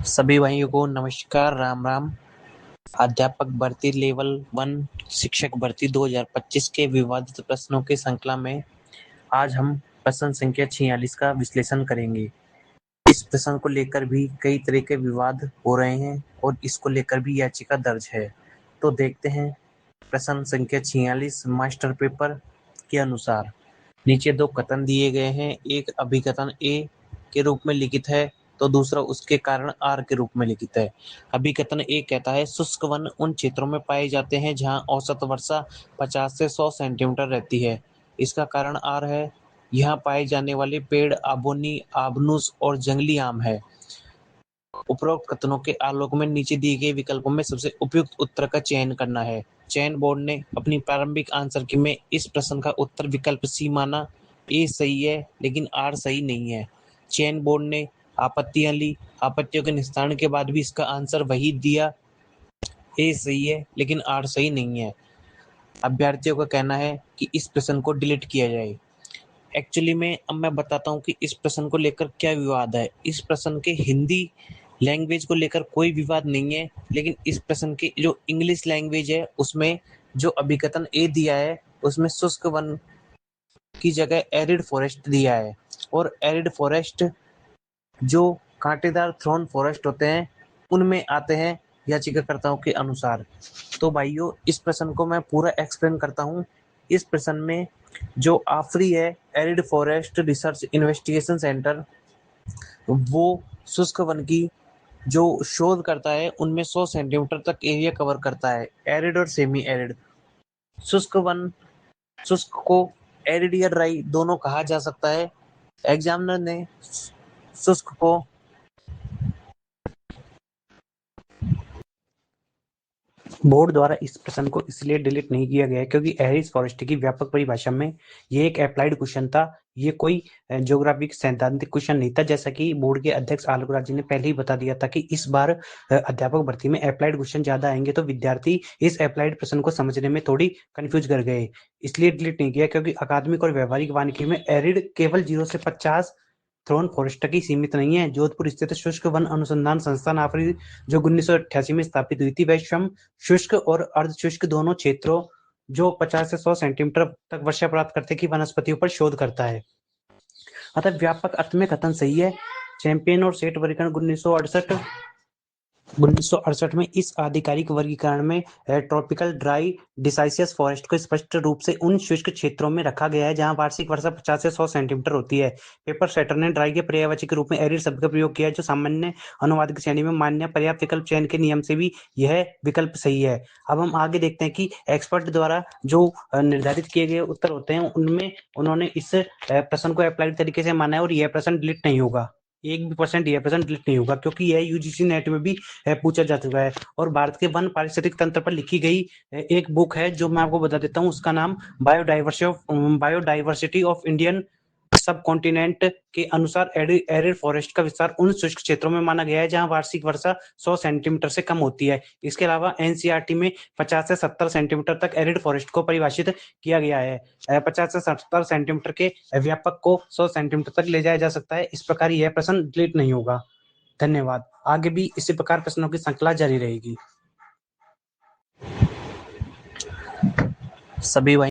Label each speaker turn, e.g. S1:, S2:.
S1: सभी भाइयों को नमस्कार, राम राम। अध्यापक भर्ती लेवल 1 शिक्षक भर्ती 2025 के विवादित प्रश्नों की श्रृंखला में आज हम प्रश्न संख्या 46 का विश्लेषण करेंगे। इस प्रश्न को लेकर भी कई तरह के विवाद हो रहे हैं और इसको लेकर भी याचिका दर्ज है। तो देखते हैं प्रश्न संख्या 46 मास्टर पेपर के अनुसार। नीचे दो कथन दिए गए हैं, एक अभिकथन ए के रूप में लिखित है तो दूसरा उसके कारण आर के रूप में लिखित है। अभिकथन ए कहता है शुष्क वन उन क्षेत्रों में पाए जाते हैं जहां औसत वर्षा 50 से 100 सेंटीमीटर रहती है। इसका कारण आर है, यहाँ पाए जाने वाले पेड़ आबोनी, आबनूस और जंगली आम है। उपरोक्त कथनों के आलोक में नीचे दिए गए विकल्पों में सबसे उपयुक्त उत्तर का चयन करना है। चयन बोर्ड ने अपनी प्रारंभिक आंसर की में इस प्रश्न का उत्तर विकल्प सी माना। ए सही है लेकिन आर सही नहीं है। चयन बोर्ड ने आपत्तियां ली, आपत्तियों के निस्तारण के बाद भी इसका आंसर वही दिया। ए सही है लेकिन आर सही नहीं है। अभ्यर्थियों का कहना है कि इस प्रश्न को डिलीट किया जाए। एक्चुअली में अब मैं बताता हूँ कि इस प्रश्न को लेकर क्या विवाद है। इस प्रश्न के हिंदी लैंग्वेज को लेकर कोई विवाद नहीं है, लेकिन इस प्रश्न की जो इंग्लिश लैंग्वेज है उसमें जो अभिकथन ए दिया है उसमें शुष्क वन की जगह एरिड फॉरेस्ट दिया है। और एरिड फॉरेस्ट जो कांटेदार थ्रॉन फॉरेस्ट होते हैं उनमें आते हैं याचिकाकर्ताओं के अनुसार। तो भाइयों इस प्रश्न को मैं पूरा एक्सप्लेन करता हूँ। इस प्रश्न में जो आफरी है, arid forest research investigation centre, वो शुष्क वन की जो शोध करता है उनमें 100 सेंटीमीटर तक एरिया कवर करता है, एरिड और सेमी एरिड। शुष्क को एरिड या ड्राई दोनों कहा जा सकता है। एग्जामिनर ने शुष्क को बोर्ड द्वारा इस प्रश्न को इसलिए डिलीट नहीं किया गया क्योंकि एरिड फॉरेस्ट की व्यापक परिभाषा में ये एक अप्लाइड क्वेश्चन था। ये कोई ज्योग्राफिक सैद्धांतिक क्वेश्चन नहीं था, जैसा कि बोर्ड के अध्यक्ष आलोक राज जी ने पहले ही बता दिया था कि इस बार अध्यापक भर्ती में अप्लाइड क्वेश्चन ज्यादा आएंगे, तो विद्यार्थी इस अप्लाइड प्रश्न को समझने में थोड़ी कंफ्यूज कर गए, इसलिए डिलीट नहीं किया। क्योंकि अकादमिक और व्यवहारिक वानिकी में एरिड केवल 0 से 50 थ्रोन फॉरेस्ट तक ही सीमित नहीं है। जोधपुर स्थित शुष्क वन अनुसंधान संस्थान आफरी जो 1988 में स्थापित हुई थी, वह स्वयं शुष्क और अर्धशुष्क दोनों क्षेत्रों जो 50 से 100 सेंटीमीटर तक वर्षा प्राप्त करते की वनस्पतियों पर शोध करता है। अतः व्यापक अर्थ में कथन सही है। चैंपियन और सेठ वर्गीकरण 1968 में इस आधिकारिक वर्गीकरण में ट्रॉपिकल ड्राई डिसाइसियस फॉरेस्ट को स्पष्ट रूप से उन शुष्क क्षेत्रों में रखा गया है जहां वार्षिक वर्षा 50 से 100 सेंटीमीटर होती है। पेपर सेटर ने ड्राई के पर्यायवाची के रूप में एरिड शब्द का प्रयोग किया है, जो सामान्य अनुवाद की श्रेणी में मान्य पर्याप्त विकल्प चयन के नियम से भी यह विकल्प सही है। अब हम आगे देखते हैं कि एक्सपर्ट द्वारा जो निर्धारित किए गए उत्तर होते हैं उनमें उन्होंने इस प्रश्न को अप्लाइड तरीके से माना है और यह प्रश्न डिलीट नहीं होगा। एक भी परसेंट यह प्रश्न डिलीट नहीं होगा क्योंकि यह यूजीसी नेट में भी पूछा जा चुका है। और भारत के वन पारिस्थितिक तंत्र पर लिखी गई एक बुक है जो मैं आपको बता देता हूँ, उसका नाम बायोडाइवर्सिटी ऑफ इंडियन सब कॉन्टिनेंट के अनुसार एरिड फॉरेस्ट का विस्तार उन शुष्क क्षेत्रों में माना गया है जहां वार्षिक वर्षा 100 सेंटीमीटर से कम होती है। इसके अलावा एनसीईआरटी में 50 से 70 सेंटीमीटर तक एरिड फॉरेस्ट को परिभाषित किया गया है। 50 से 70 सेंटीमीटर के व्यापक को 100 सेंटीमीटर तक ले जाया जा सकता है। इस प्रकार यह प्रश्न डिलीट नहीं होगा। धन्यवाद। आगे भी इसी प्रकार प्रश्नों की श्रृंखला जारी रहेगी। सभी